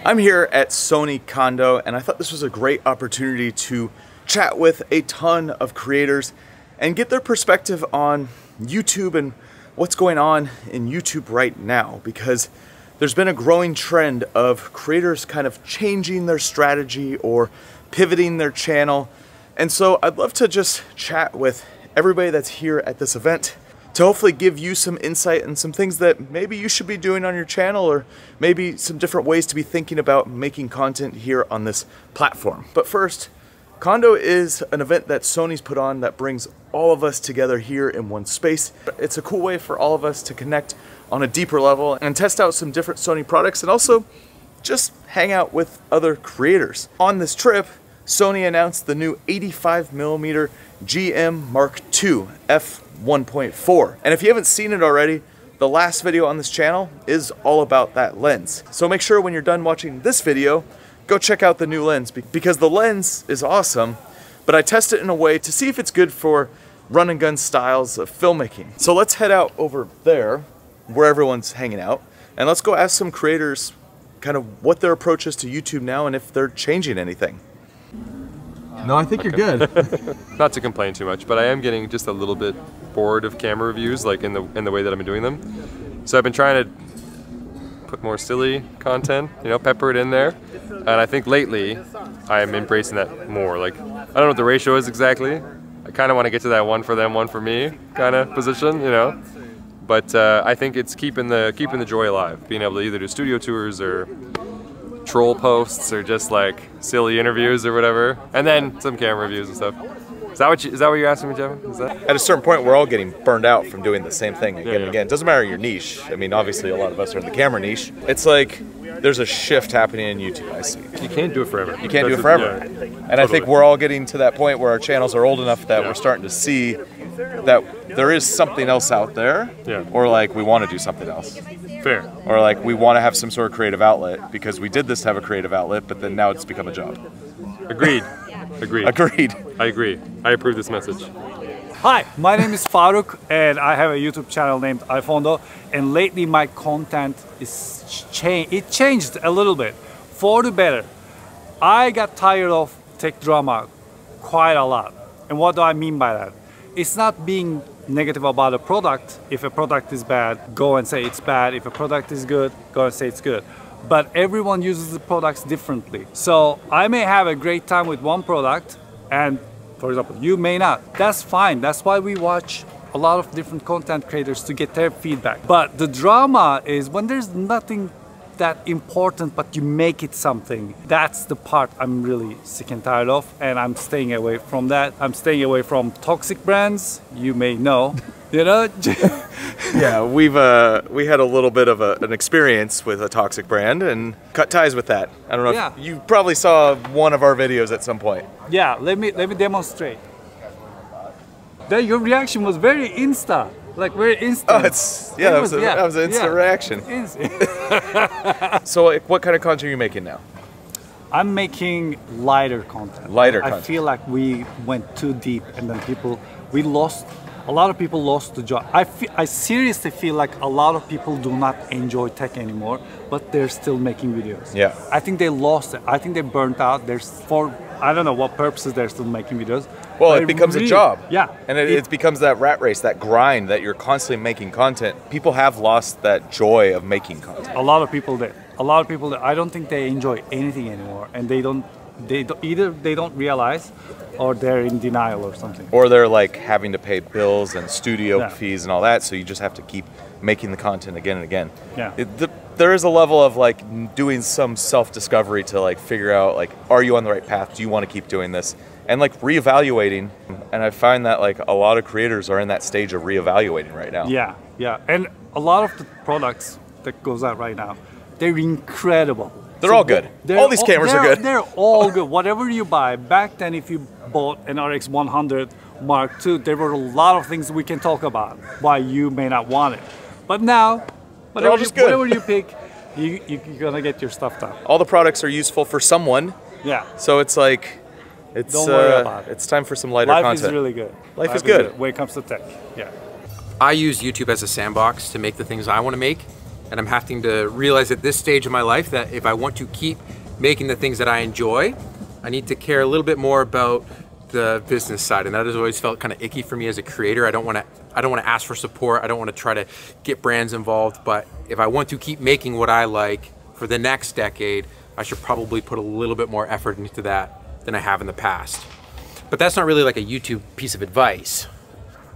I'm here at Sony Condo, and I thought this was a great opportunity to chat with a ton of creators and get their perspective on YouTube and what's going on in YouTube right now, because there's been a growing trend of creators kind of changing their strategy or pivoting their channel. And so I'd love to just chat with everybody that's here at this event to hopefully give you some insight and some things that maybe you should be doing on your channel, or maybe some different ways to be thinking about making content here on this platform. But first, Condo is an event that Sony's put on that brings all of us together here in one space. It's a cool way for all of us to connect on a deeper level and test out some different Sony products, and also just hang out with other creators. On this trip, Sony announced the new 85mm GM Mark II f1.4. And if you haven't seen it already, the last video on this channel is all about that lens. So make sure when you're done watching this video, go check out the new lens, because the lens is awesome, but I test it in a way to see if it's good for run and gun styles of filmmaking. So let's head out over there where everyone's hanging out, and let's go ask some creators kind of what their approach is to YouTube now and if they're changing anything. No, I think you're good. Not to complain too much, but I am getting just a little bit bored of camera reviews, like in the way that I've been doing them. So I've been trying to put more silly content, you know, pepper it in there. And I think lately I'm embracing that more. Like, I don't know what the ratio is exactly. I kind of want to get to that one for them, one for me kind of position, you know. But I think it's keeping the joy alive, being able to either do studio tours or troll posts or just like silly interviews or whatever, and then some camera reviews and stuff. Is that what you're asking me, Jeven? Is that? At a certain point, we're all getting burned out from doing the same thing again and again. It doesn't matter your niche. I mean, obviously a lot of us are in the camera niche. It's like there's a shift happening in YouTube, I see. You can't do it forever. You can't do it forever. And totally. I think we're all getting to that point where our channels are old enough that we're starting to see that there is something else out there, or like we want to do something else. Fair. Or like we want to have some sort of creative outlet because we did this to have a creative outlet, but then now it's become a job. Agreed. Agreed. Agreed. I agree. I approve this message. Hi, my name is Faruk, and I have a YouTube channel named iPhonedo, and lately my content is changed a little bit for the better. I got tired of tech drama quite a lot. And what do I mean by that? It's not being negative about a product. If a product is bad, go and say it's bad. If a product is good, go and say it's good. But everyone uses the products differently. So I may have a great time with one product, and for example, you may not. That's fine. That's why we watch a lot of different content creators to get their feedback. But the drama is when there's nothing that important, but you make it something. That's the part I'm really sick and tired of, and I'm staying away from that. I'm staying away from toxic brands. You may know, you know. Yeah, we had a little bit of an experience with a toxic brand and cut ties with that. I don't know if you probably saw one of our videos at some point. Yeah, let me demonstrate. Your reaction was very insta. Like very instant. Oh, that was an instant reaction. So, like, what kind of content are you making now? I'm making lighter content. Lighter content. I feel like we went too deep, and then a lot of people lost the job. I seriously feel like a lot of people do not enjoy tech anymore, but they're still making videos. Yeah. I think they lost it. I think they burnt out. I don't know what purposes they're still making videos. Well, it becomes a job. Yeah. And it becomes that rat race, that grind that you're constantly making content. People have lost that joy of making content. A lot of people did. I don't think they enjoy anything anymore, and either they don't realize, or they're in denial or something. Or they're like having to pay bills and studio fees and all that, so you just have to keep making the content again and again. Yeah. There is a level of like doing some self-discovery to like figure out like, are you on the right path? Do you want to keep doing this? And like reevaluating. And I find that like a lot of creators are in that stage of reevaluating right now. Yeah, yeah. And a lot of the products that goes out right now, they're incredible. They're all good. All these cameras are good. They're all good. Whatever you buy. Back then, if you bought an RX 100 Mark II, there were a lot of things we can talk about why you may not want it. But now, whatever you pick, you're gonna get your stuff done. All the products are useful for someone. Yeah. So it's like, don't worry about it. It's time for some lighter content. Life is really good. Life is good when it comes to tech. Yeah. I use YouTube as a sandbox to make the things I want to make. And I'm having to realize at this stage of my life that if I want to keep making the things that I enjoy, I need to care a little bit more about the business side. And that has always felt kind of icky for me as a creator. I don't want to ask for support. I don't want to try to get brands involved. But if I want to keep making what I like for the next decade, I should probably put a little bit more effort into that than I have in the past. But that's not really like a YouTube piece of advice.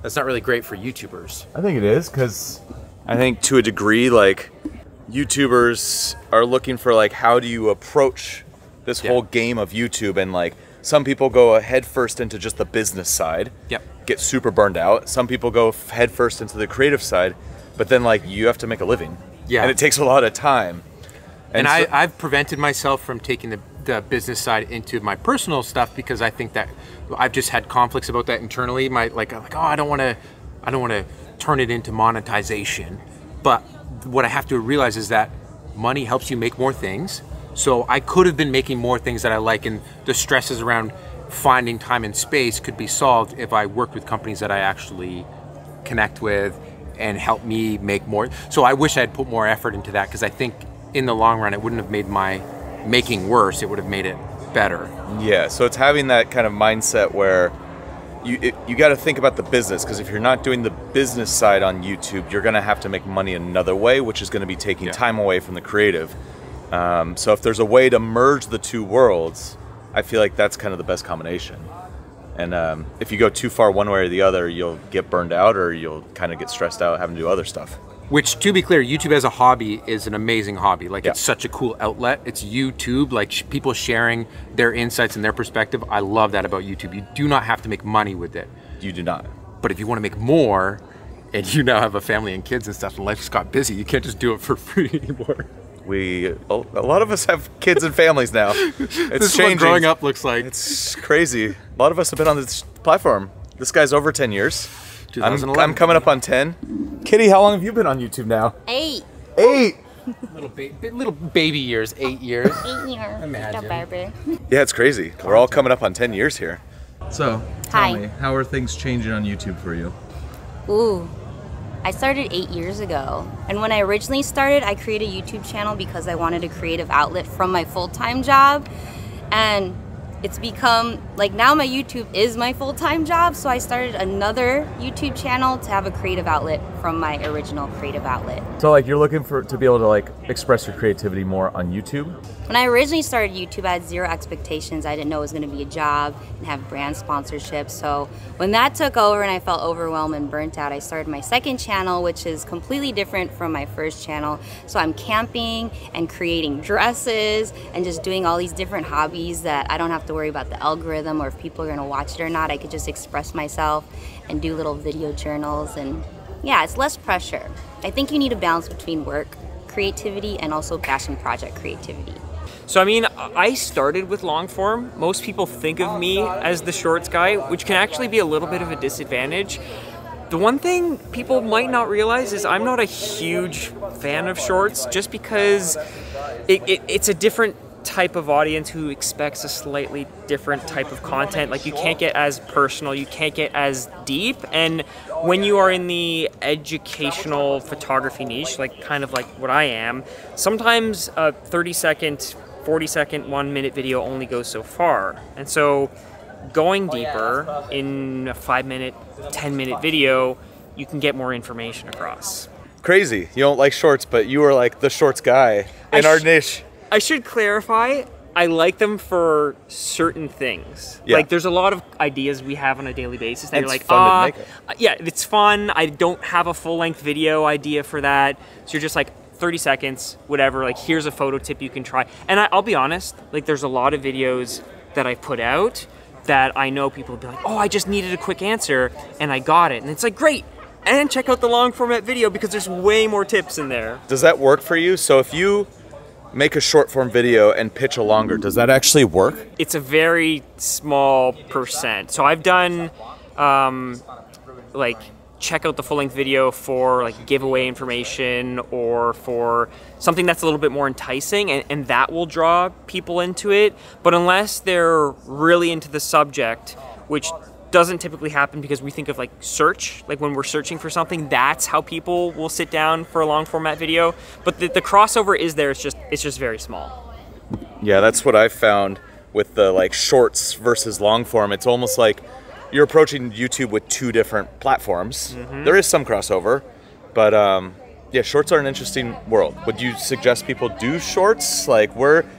That's not really great for YouTubers. I think it is, because I think to a degree, like, YouTubers are looking for, like, how do you approach this whole game of YouTube, and, like, some people go head first into just the business side, get super burned out. Some people go head first into the creative side, but then, like, you have to make a living. And it takes a lot of time. And so, I've prevented myself from taking the business side into my personal stuff because I think that I've just had conflicts about that internally. I'm like, oh, I don't want to turn it into monetization. But what I have to realize is that money helps you make more things. So I could have been making more things that I like, and the stresses around finding time and space could be solved if I worked with companies that I actually connect with and help me make more. So I wish I had put more effort into that, because I think in the long run, it wouldn't have made my making worse, it would have made it better. Yeah, so it's having that kind of mindset where you got to think about the business, because if you're not doing the business side on YouTube, you're going to have to make money another way, which is going to be taking time away from the creative. So if there's a way to merge the two worlds, I feel like that's kind of the best combination. And if you go too far one way or the other, you'll get burned out, or you'll kind of get stressed out having to do other stuff. Which, to be clear, YouTube as a hobby is an amazing hobby. Like, it's such a cool outlet. It's YouTube, like people sharing their insights and their perspective. I love that about YouTube. You do not have to make money with it. You do not. But if you want to make more, and you now have a family and kids and stuff, and life's got busy, you can't just do it for free anymore. A lot of us have kids and families now. It's changing. What growing up looks like. It's crazy. A lot of us have been on this platform. This guy's over 10 years. I'm coming up on 10. Kitty, how long have you been on YouTube now? 8. 8? Little baby years, 8 years. 8 years. Imagine. Yeah, it's crazy. We're all coming up on 10 years here. So, tell me, how are things changing on YouTube for you? Ooh, I started 8 years ago. And when I originally started, I created a YouTube channel because I wanted a creative outlet from my full-time job. And it's become, like, now my YouTube is my full-time job, so I started another YouTube channel to have a creative outlet from my original creative outlet. So, like, you're looking to be able to, like, express your creativity more on YouTube? When I originally started YouTube, I had zero expectations. I didn't know it was going to be a job and have brand sponsorships. So when that took over and I felt overwhelmed and burnt out, I started my second channel, which is completely different from my first channel. So I'm camping and creating dresses and just doing all these different hobbies that I don't have to worry about the algorithm or if people are going to watch it or not. I could just express myself and do little video journals, and yeah, it's less pressure. I think you need a balance between work creativity and also passion project creativity. So I mean, I started with long form. Most people think of me as the shorts guy, which can actually be a little bit of a disadvantage. The one thing people might not realize is I'm not a huge fan of shorts, just because it's a different type of audience who expects a slightly different type of content. Like, you can't get as personal, you can't get as deep, and when you are in the educational photography niche, like kind of like what I am, sometimes a 30-second, 40-second, 1-minute video only goes so far. And so going deeper in a 5-minute, 10-minute video, you can get more information across. Crazy. You don't like shorts, but you are like the shorts guy in our niche. I should clarify, I like them for certain things. Yeah. Like, there's a lot of ideas we have on a daily basis that you're like, fun to make it. Yeah, it's fun. I don't have a full-length video idea for that. So you're just like, 30 seconds, whatever, like, here's a photo tip you can try. And I'll be honest, like, there's a lot of videos that I put out that I know people will be like, oh, I just needed a quick answer, and I got it. And it's like, great. And check out the long format video because there's way more tips in there. Does that work for you? So if you make a short form video and pitch a longer, does that actually work? It's a very small percent. So I've done like, check out the full-length video for like giveaway information or for something that's a little bit more enticing, and that will draw people into it. But unless they're really into the subject, which doesn't typically happen because we think of like search, like when we're searching for something, that's how people will sit down for a long format video. But the crossover is there, it's just very small. Yeah, that's what I've found with the like shorts versus long form. It's almost like you're approaching YouTube with two different platforms. There is some crossover, but yeah, shorts are an interesting world. Would you suggest people do shorts? Like,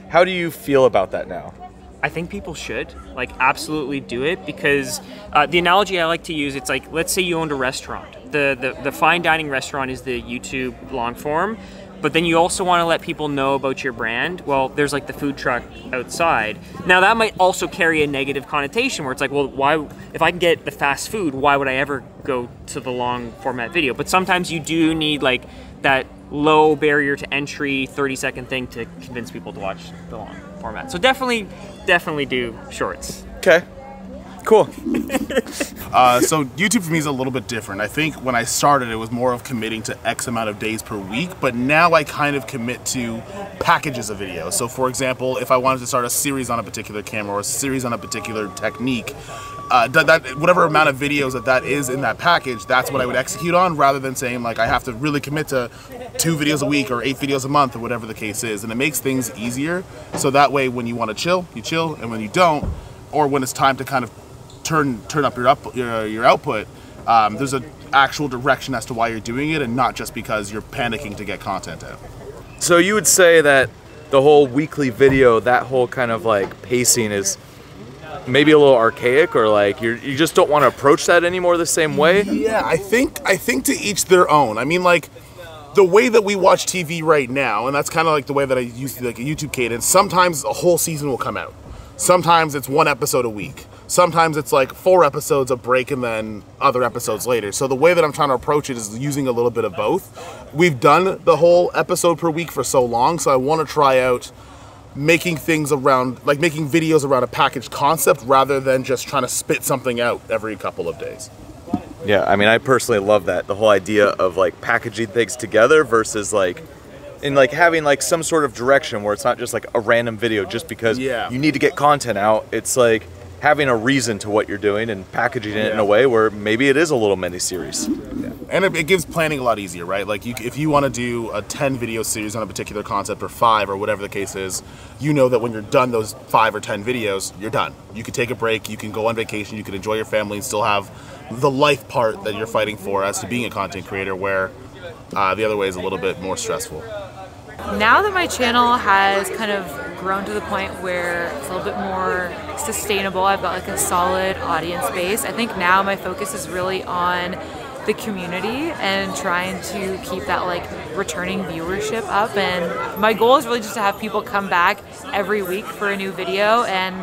how do you feel about that now? I think people should, like, absolutely do it, because the analogy I like to use, it's like, let's say you owned a restaurant. The fine dining restaurant is the YouTube long form, but then you also want to let people know about your brand. Well, there's like the food truck outside. Now that might also carry a negative connotation where it's like, well, why, if I can get the fast food, why would I ever go to the long format video? But sometimes you do need like that low barrier to entry 30-second thing to convince people to watch the long format. So definitely do shorts. Okay, cool. So YouTube for me is a little bit different. I think when I started, it was more of committing to X amount of days per week, but now I kind of commit to packages of videos. So for example, if I wanted to start a series on a particular camera or a series on a particular technique, whatever amount of videos that is in that package, that's what I would execute on, rather than saying like I have to really commit to 2 videos a week or 8 videos a month or whatever the case is. And it makes things easier, so that way when you want to chill, you chill, and when you don't, or when it's time to kind of turn up your output, there's an actual direction as to why you're doing it, and not just because you're panicking to get content out. So you would say that the whole weekly video, that whole kind of like pacing is maybe a little archaic, or like you just don't want to approach that anymore the same way? Yeah, I think to each their own. I mean, like the way that we watch TV right now, and that's kind of like the way that I used to, like a YouTube cadence, sometimes a whole season will come out. Sometimes it's 1 episode a week. Sometimes it's like 4 episodes, a break, and then other episodes later. So the way that I'm trying to approach it is using a little bit of both. We've done the whole episode per week for so long, so I want to try out making things around, like making videos around a packaged concept rather than just trying to spit something out every couple of days. Yeah, I mean, I personally love that. The whole idea of like packaging things together versus like, and like having like some sort of direction where it's not just like a random video just because you need to get content out. It's like having a reason to what you're doing and packaging it in a way where maybe it is a little mini-series. Yeah. And it gives planning a lot easier, right? Like if you want to do a 10 video series on a particular concept, or 5 or whatever the case is, you know that when you're done those 5 or 10 videos, you're done. You can take a break, you can go on vacation, you can enjoy your family and still have the life part that you're fighting for as to being a content creator, where the other way is a little bit more stressful. Now that my channel has kind of grown to the point where it's a little bit more sustainable, I've got like a solid audience base, I think now my focus is really on the community and trying to keep that like returning viewership up. And my goal is really just to have people come back every week for a new video and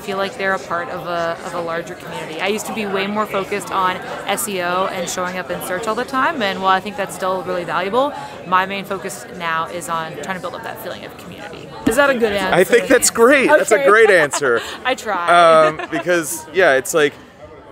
feel like they're a part of a larger community. I used to be way more focused on SEO and showing up in search all the time, and while I think that's still really valuable, my main focus now is on trying to build up that feeling of community. Is that a good answer? I think that's great. Okay. That's a great answer. I try. Because yeah, it's like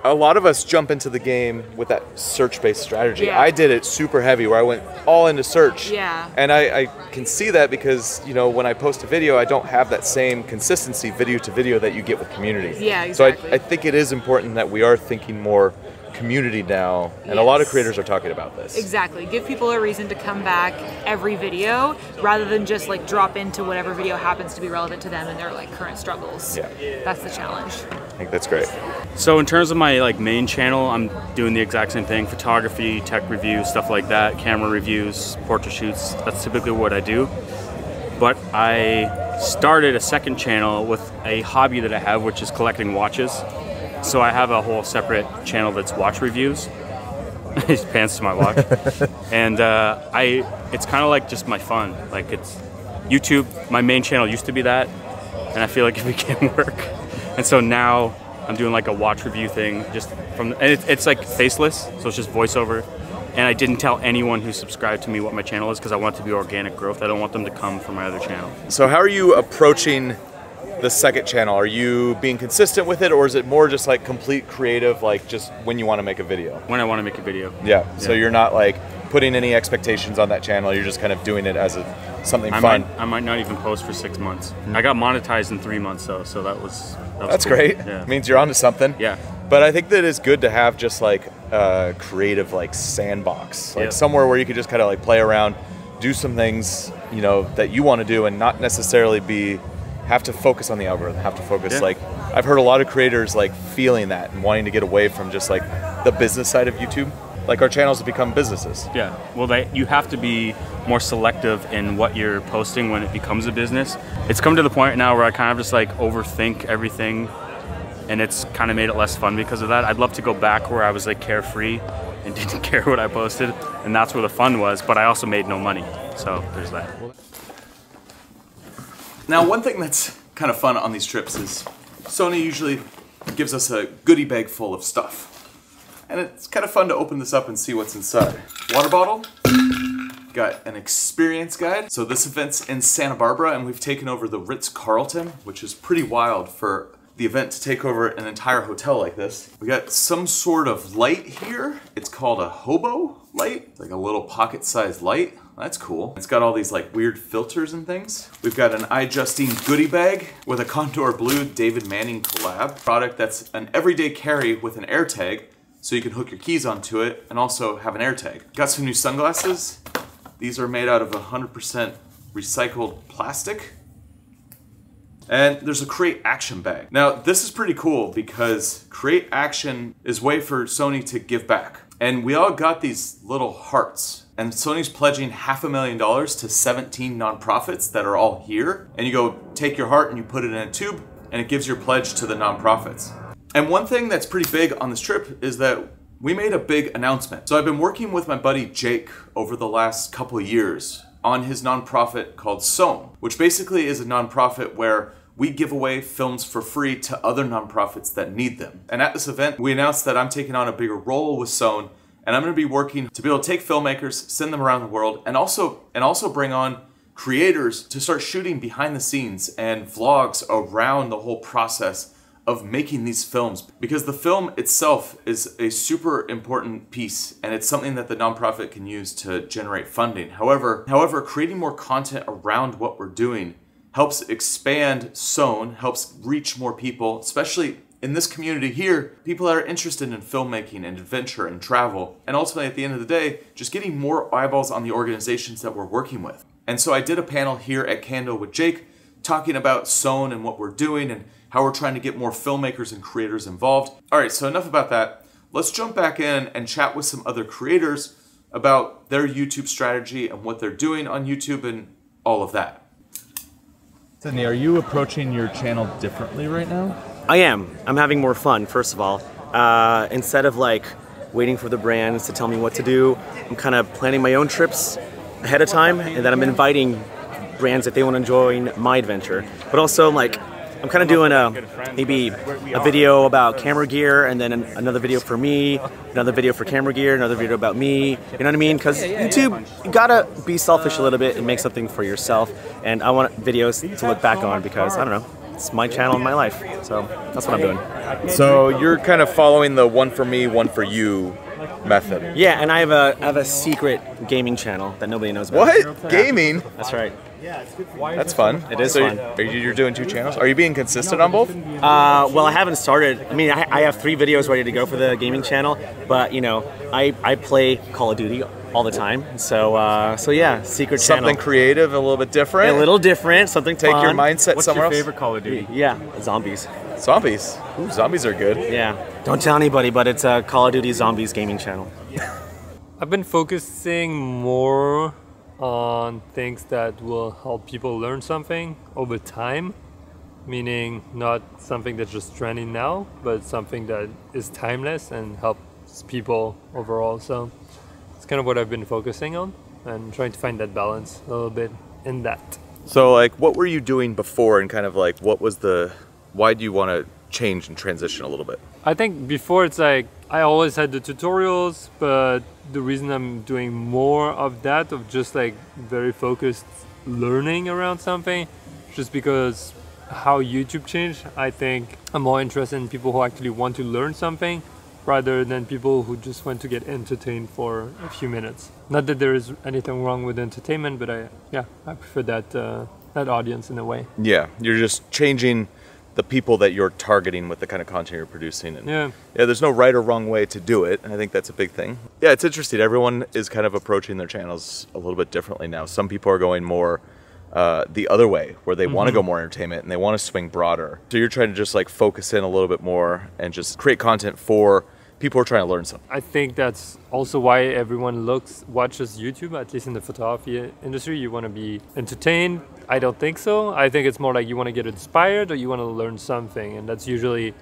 a lot of us jump into the game with that search-based strategy. Yeah. I did it super heavy where I went all into search. Yeah. And I can see that because, you know, when I post a video, I don't have that same consistency video to video that you get with community. Yeah, exactly. So I think it is important that we are thinking more community now, and a lot of creators are talking about this. Exactly. Give people a reason to come back every video rather than just like drop into whatever video happens to be relevant to them and their like current struggles. Yeah. That's the challenge. I think that's great. So in terms of my like main channel, I'm doing the exact same thing: photography, tech reviews, stuff like that, camera reviews, portrait shoots. That's typically what I do. But I started a second channel with a hobby that I have, which is collecting watches. So I have a whole separate channel that's watch reviews. His pants to my watch. And it's kind of like just my fun. Like it's YouTube, my main channel used to be that, and I feel like it became work. And so now I'm doing like a watch review thing, just from, and it's like faceless, so it's just voiceover. And I didn't tell anyone who subscribed to me what my channel is because I want it to be organic growth. I don't want them to come from my other channel. So how are you approaching the second channel? Are you being consistent with it, or is it more just like complete creative, like just when you want to make a video? When I want to make a video. Yeah. So you're not like putting any expectations on that channel, you're just kind of doing it as something fun. I might not even post for 6 months. I got monetized in 3 months though, so that was That's cool. great. Yeah. Means you're onto something. Yeah. But I think that it's good to have just like a creative like sandbox, like somewhere where you could just kind of like play around, do some things, you know, that you want to do, and not necessarily have to focus on the algorithm, have to focus like, I've heard a lot of creators like feeling that and wanting to get away from just like the business side of YouTube. Like our channels have become businesses. Yeah, well, you have to be more selective in what you're posting when it becomes a business. It's come to the point now where I kind of just like overthink everything, and it's kind of made it less fun because of that. I'd love to go back where I was like carefree and didn't care what I posted, and that's where the fun was, but I also made no money, so there's that. Now, one thing that's kind of fun on these trips is Sony usually gives us a goodie bag full of stuff. And it's kind of fun to open this up and see what's inside. Water bottle, got an experience guide. So this event's in Santa Barbara, and we've taken over the Ritz-Carlton, which is pretty wild for the event to take over an entire hotel like this. We got some sort of light here. It's called a hobo light, like a little pocket-sized light. That's cool. It's got all these like weird filters and things. We've got an eye-adjusting goodie bag with a Condor Blue David Manning collab. Product that's an everyday carry with an air tag, so you can hook your keys onto it and also have an air tag. Got some new sunglasses. These are made out of 100% recycled plastic. And there's a Create Action bag. Now, this is pretty cool because Create Action is a way for Sony to give back. And we all got these little hearts. And Sony's pledging $500,000 to 17 nonprofits that are all here. And you go take your heart and you put it in a tube, and it gives your pledge to the nonprofits. And one thing that's pretty big on this trip is that we made a big announcement. So I've been working with my buddy Jake over the last couple of years on his nonprofit called SOWN, which basically is a nonprofit where we give away films for free to other nonprofits that need them. And at this event, we announced that I'm taking on a bigger role with SOWN, and I'm gonna be working to be able to take filmmakers, send them around the world, and also bring on creators to start shooting behind the scenes and vlogs around the whole process of making these films, because the film itself is a super important piece, and it's something that the nonprofit can use to generate funding. However, creating more content around what we're doing helps expand SOWN, helps reach more people, especially in this community here, people that are interested in filmmaking and adventure and travel, and ultimately at the end of the day, just getting more eyeballs on the organizations that we're working with. And so I did a panel here at Kando with Jake, talking about SOWN and what we're doing and how we're trying to get more filmmakers and creators involved. All right, so enough about that. Let's jump back in and chat with some other creators about their YouTube strategy and what they're doing on YouTube and all of that. Sidney, are you approaching your channel differently right now? I am. I'm having more fun, first of all. Instead of like waiting for the brands to tell me what to do, I'm kind of planning my own trips ahead of time, and then I'm inviting brands if they want to join my adventure. But also, like, I'm kind of doing maybe a video about camera gear, and then another video for me, another video for camera gear, another video about me. You know what I mean? Because YouTube, you gotta be selfish a little bit and make something for yourself. And I want videos to look back on because, I don't know, it's my channel and my life. So that's what I'm doing. So you're kind of following the one for me, one for you method. Yeah, and I have a secret gaming channel that nobody knows about. What? Gaming? That's right. That's fun. It is fun. You're doing 2 channels? Are you being consistent on both? Well, I haven't started. I mean, I have 3 videos ready to go for the gaming channel, but you know, I play Call of Duty all the time. So yeah, secret channel. Something creative, a little bit different. A little different, something Take fun. your mindset somewhere else. What's your favorite Call of Duty? Yeah, zombies. Zombies. Ooh, zombies are good. Yeah. Don't tell anybody, but it's a Call of Duty Zombies gaming channel. I've been focusing more on things that will help people learn something over time, meaning not something that's just trending now, but something that is timeless and helps people overall. So it's kind of what I've been focusing on and trying to find that balance a little bit in that. So like, what were you doing before, and kind of like, why do you want to change and transition a little bit? I think before it's like, I always had the tutorials, but the reason I'm doing more of that, of just like very focused learning around something, just because how YouTube changed, I think I'm more interested in people who actually want to learn something rather than people who just want to get entertained for a few minutes. Not that there is anything wrong with entertainment, but I prefer that audience in a way. Yeah, you're just changing the people that you're targeting with the kind of content you're producing. And yeah, there's no right or wrong way to do it. And I think that's a big thing. Yeah, it's interesting. Everyone is kind of approaching their channels a little bit differently now. Some people are going more the other way, where they want to go more entertainment and they want to swing broader. So you're trying to just like focus in a little bit more and just create content for people who are trying to learn something. I think that's also why everyone watches YouTube, at least in the photography industry. You want to be entertained. I don't think so. I think it's more like you want to get inspired or you want to learn something, and that's usually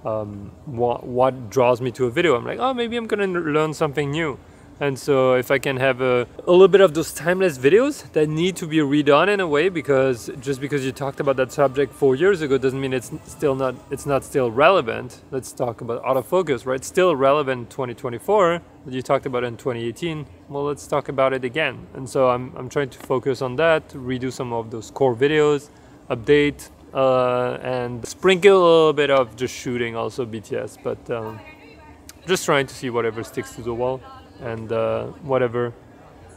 what draws me to a video. I'm like, oh, maybe I'm gonna learn something new. And so if I can have a little bit of those timeless videos that need to be redone in a way, because just because you talked about that subject 4 years ago doesn't mean it's not still relevant. Let's talk about autofocus, right? It's still relevant in 2024, that you talked about in 2018. Well, let's talk about it again. And so I'm trying to focus on that, redo some of those core videos, update, and sprinkle a little bit of just shooting also BTS, but just trying to see whatever sticks to the wall. And whatever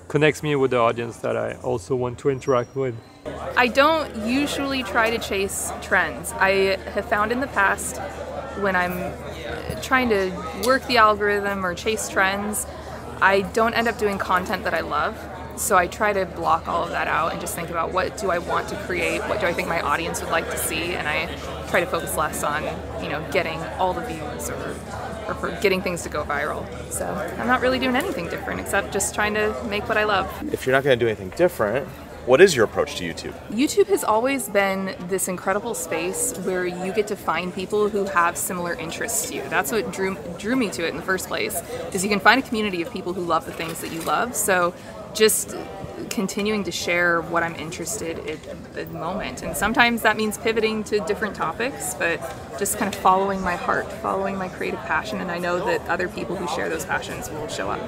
connects me with the audience that I also want to interact with. I don't usually try to chase trends. I have found in the past when I'm trying to work the algorithm or chase trends, I don't end up doing content that I love. So I try to block all of that out and just think about what do I want to create, what do I think my audience would like to see, and I try to focus less on, you know, getting all the views or for getting things to go viral. So I'm not really doing anything different except just trying to make what I love. If you're not going to do anything different, what is your approach to YouTube? YouTube has always been this incredible space where you get to find people who have similar interests to you. That's what drew me to it in the first place, is you can find a community of people who love the things that you love. So just continuing to share what I'm interested in at the moment. And sometimes that means pivoting to different topics, but just kind of following my heart, following my creative passion. And I know that other people who share those passions will show up.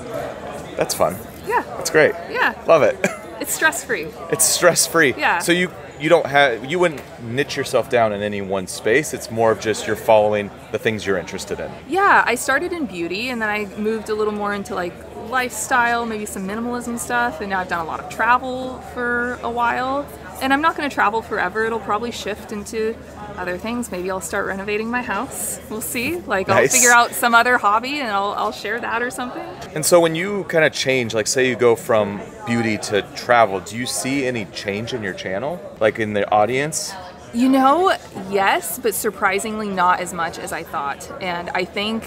That's fun. Yeah. That's great. Yeah. Love it. It's stress-free. It's stress-free. Yeah. So you wouldn't niche yourself down in any one space. It's more of just you're following the things you're interested in. Yeah, I started in beauty and then I moved a little more into like lifestyle, maybe some minimalism stuff, and now I've done a lot of travel for a while. And I'm not going to travel forever. It'll probably shift into other things. Maybe I'll start renovating my house. We'll see. Like I'll figure out some other hobby and I'll share that or something. And so when you kind of change, like say you go from beauty to travel, do you see any change in your channel? Like in the audience? You know, yes, but surprisingly not as much as I thought. And I think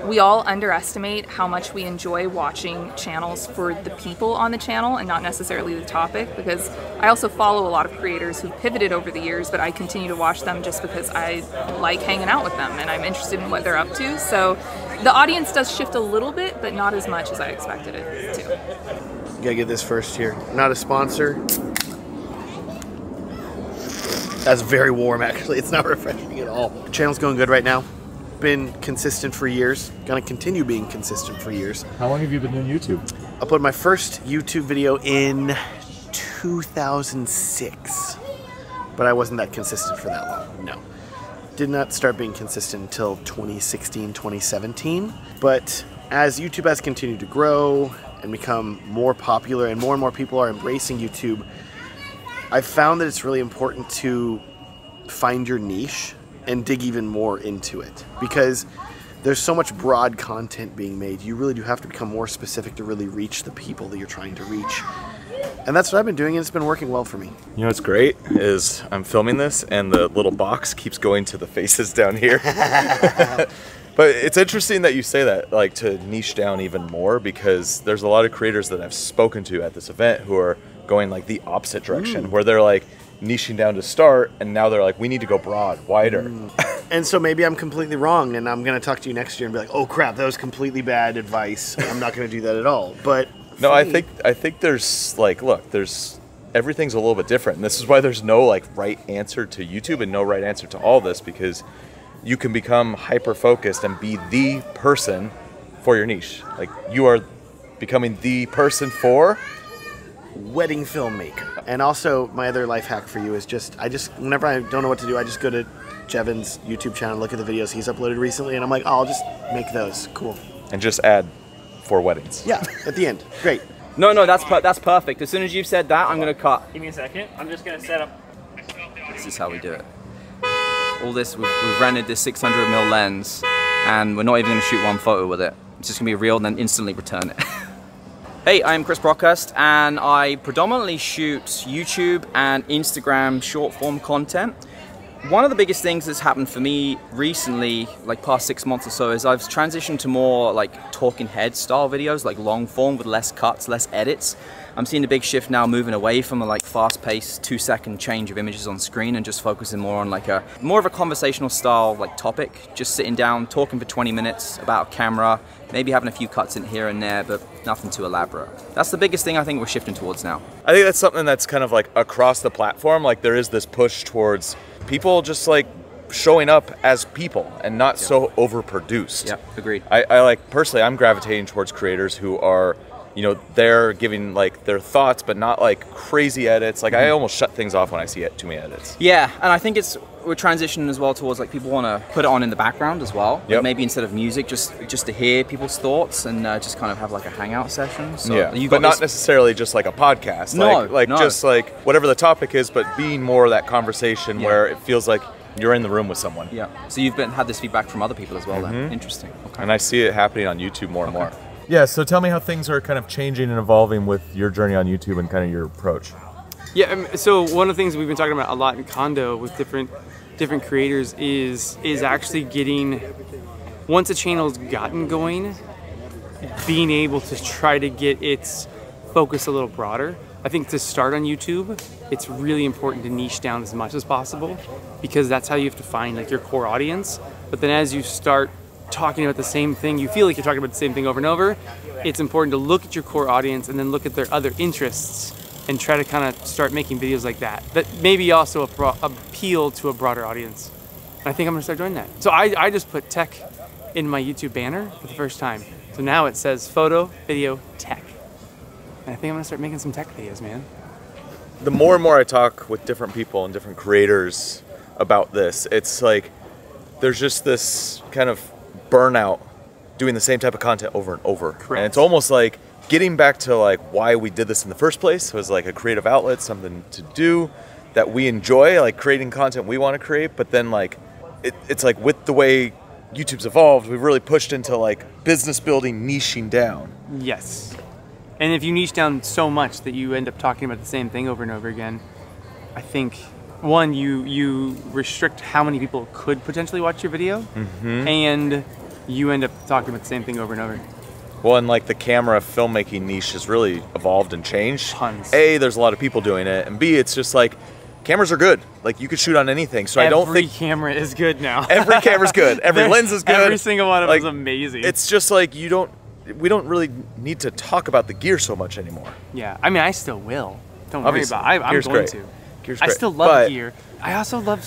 we all underestimate how much we enjoy watching channels for the people on the channel and not necessarily the topic, because I also follow a lot of creators who've pivoted over the years, but I continue to watch them just because I like hanging out with them and I'm interested in what they're up to. So the audience does shift a little bit, but not as much as I expected it to. You gotta get this first here. Not a sponsor. That's very warm actually. It's not refreshing at all. The channel's going good right now. Been consistent for years. Gonna continue being consistent for years. How long have you been doing YouTube? I uploaded my first YouTube video in 2006, but I wasn't that consistent for that long, no. Did not start being consistent until 2016, 2017, but as YouTube has continued to grow and become more popular and more people are embracing YouTube, I've found that it's really important to find your niche and dig even more into it, because there's so much broad content being made. You really do have to become more specific to really reach the people that you're trying to reach. And that's what I've been doing, and it's been working well for me. You know what's great is I'm filming this and the little box keeps going to the faces down here. But it's interesting that you say that, like to niche down even more, because there's a lot of creators that I've spoken to at this event who are going like the opposite direction, where they're like niching down to start, and now they're like, we need to go broad, wider. And so maybe I'm completely wrong, and I'm going to talk to you next year and be like, oh crap, that was completely bad advice. I'm not going to do that at all. But no, I think there's like, look, everything's a little bit different. And this is why there's no like right answer to YouTube and no right answer to all this, because you can become hyper focused and be the person for your niche. Like you are becoming the person for wedding filmmaker. And also my other life hack for you is whenever I don't know what to do, I just go to Jeven's YouTube channel, look at the videos he's uploaded recently, and I'm like, oh, I'll just make those. Cool. And just add 4 weddings. Yeah, at the end. Great. No, that's perfect. As soon as you've said that, I'm going to cut. Give me a second. I'm just going to set up. This is how we do it. all this, we've rented this 600mm lens, and we're not even going to shoot one photo with it. It's just going to be real and then instantly return it. Hey, I'm Chris Brockhurst, and I predominantly shoot YouTube and Instagram short form content. One of the biggest things that's happened for me recently, like past 6 months or so, is I've transitioned to more like talking head style videos, like long form with less cuts, less edits. I'm seeing a big shift now, moving away from a like fast-paced 2-second change of images on screen and just focusing more on like more of a conversational style like topic, just sitting down, talking for 20 minutes about a camera, maybe having a few cuts in here and there, but nothing too elaborate. That's the biggest thing I think we're shifting towards now. I think that's something that's kind of like across the platform. Like there is this push towards people just like showing up as people and not so overproduced. Yeah, agreed. I like, personally, I'm gravitating towards creators who are, you know, they're giving like their thoughts, but not like crazy edits. Like I almost shut things off when I see too many edits. Yeah, and I think we're transitioning as well towards like people want to put it on in the background as well. Like maybe instead of music, just to hear people's thoughts and just kind of have like a hangout session. So yeah, but not necessarily just like a podcast. No, like just like whatever the topic is, but being more of that conversation where it feels like you're in the room with someone. Yeah. So you've had this feedback from other people as well. Then interesting. Okay. And I see it happening on YouTube more and more. Yeah, so tell me how things are kind of changing and evolving with your journey on YouTube and kind of your approach. Yeah, so one of the things we've been talking about a lot in Kondo with different creators is actually getting, once a channel's gotten going, being able to try to get its focus a little broader. I think to start on YouTube, it's really important to niche down as much as possible because that's how you have to find like your core audience. But then as you start talking about the same thing, you feel like you're talking about the same thing over and over, it's important to look at your core audience and then look at their other interests and try to kind of start making videos like that maybe also appeal to a broader audience. And I think I'm gonna start doing that. So I just put tech in my YouTube banner for the first time. So now it says photo, video, tech. And I think I'm gonna start making some tech videos, man. The more and more I talk with different people and different creators about this, it's like there's just this kind of burnout doing the same type of content over and over. Correct. And it's almost like getting back to like why we did this in the first place. It was like a creative outlet, something to do that we enjoy, like creating content we want to create. But then like it's like with the way YouTube's evolved, we've really pushed into like business building, niching down. Yes. And if you niche down so much that you end up talking about the same thing over and over again, I think one, you restrict how many people could potentially watch your video, and you end up talking about the same thing over and over. Well, and like the camera filmmaking niche has really evolved and changed. Tons. A, there's a lot of people doing it, and B, it's just like cameras are good. Like you could shoot on anything. So I don't think every camera is good now. Every camera's good. Every lens is good. Every single one of them like, is amazing. It's just like we don't really need to talk about the gear so much anymore. Yeah, I mean, I still will. Don't Obviously, worry about it. I'm going to. Gear's I great. still love gear. I also love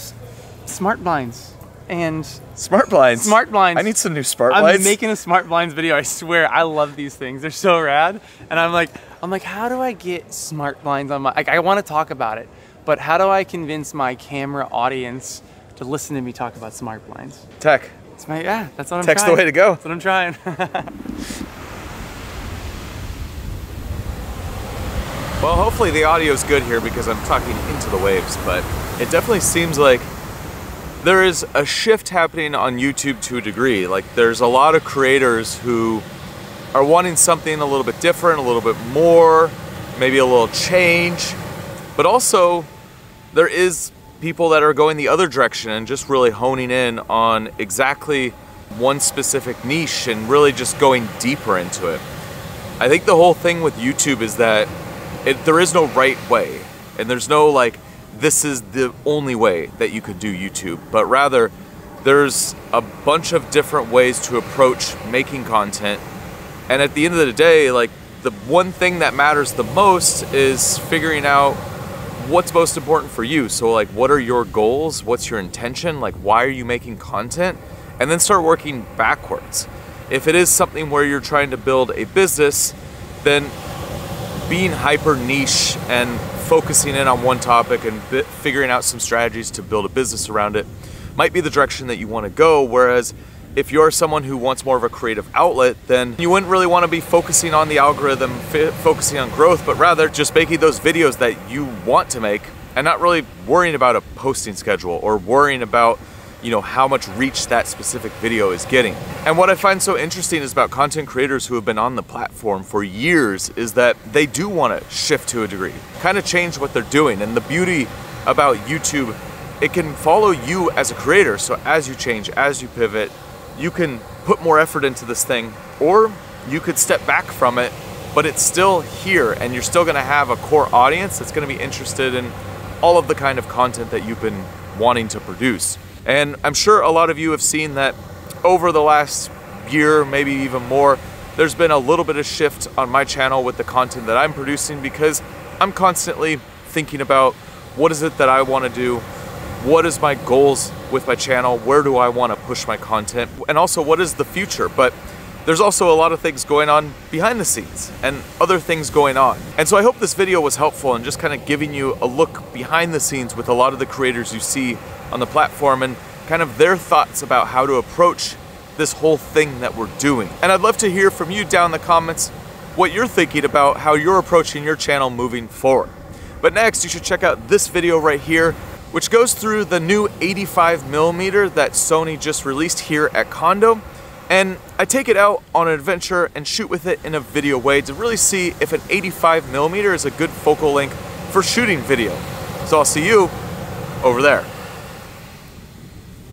smart blinds. And smart blinds. Smart blinds. I need some new smart blinds. I'm making a smart blinds video. I swear, I love these things. They're so rad. And I'm like, how do I get smart blinds on my? Like, I want to talk about it, but how do I convince my camera audience to listen to me talk about smart blinds? Tech. That's what I'm trying. Tech's the way to go. That's what I'm trying. Well, hopefully the audio's good here because I'm talking into the waves, but it definitely seems like there is a shift happening on YouTube to a degree. Like there's a lot of creators who are wanting something a little bit different, a little bit more, maybe a little change, but also there is people that are going the other direction and just really honing in on exactly one specific niche and really just going deeper into it. I think the whole thing with YouTube is that there is no right way, and there's no like, this is the only way that you could do YouTube, but rather there's a bunch of different ways to approach making content. And at the end of the day, like the one thing that matters the most is figuring out what's most important for you. So like, what are your goals? What's your intention? Like, why are you making content? And then start working backwards. If it is something where you're trying to build a business, then being hyper niche and focusing in on one topic and figuring out some strategies to build a business around it might be the direction that you want to go. Whereas if you're someone who wants more of a creative outlet, then you wouldn't really want to be focusing on the algorithm, focusing on growth, but rather just making those videos that you want to make and not really worrying about a posting schedule or worrying about how much reach that specific video is getting. And what I find so interesting is about content creators who have been on the platform for years is that they do want to shift to a degree, kind of change what they're doing. And the beauty about YouTube, it can follow you as a creator. So as you change, as you pivot, you can put more effort into this thing, or you could step back from it, but it's still here and you're still going to have a core audience that's going to be interested in all of the kind of content that you've been wanting to produce. And I'm sure a lot of you have seen that over the last year, maybe even more, there's been a little bit of shift on my channel with the content that I'm producing, because I'm constantly thinking about what is it that I want to do, what is my goals with my channel, where do I want to push my content, and also what is the future. But there's also a lot of things going on behind the scenes and other things going on. And so I hope this video was helpful in just kind of giving you a look behind the scenes with a lot of the creators you see on the platform and kind of their thoughts about how to approach this whole thing that we're doing. And I'd love to hear from you down in the comments what you're thinking about how you're approaching your channel moving forward. But next, you should check out this video right here, which goes through the new 85mm that Sony just released here at Kondo. And I take it out on an adventure and shoot with it in a video way to really see if an 85mm is a good focal length for shooting video. So I'll see you over there.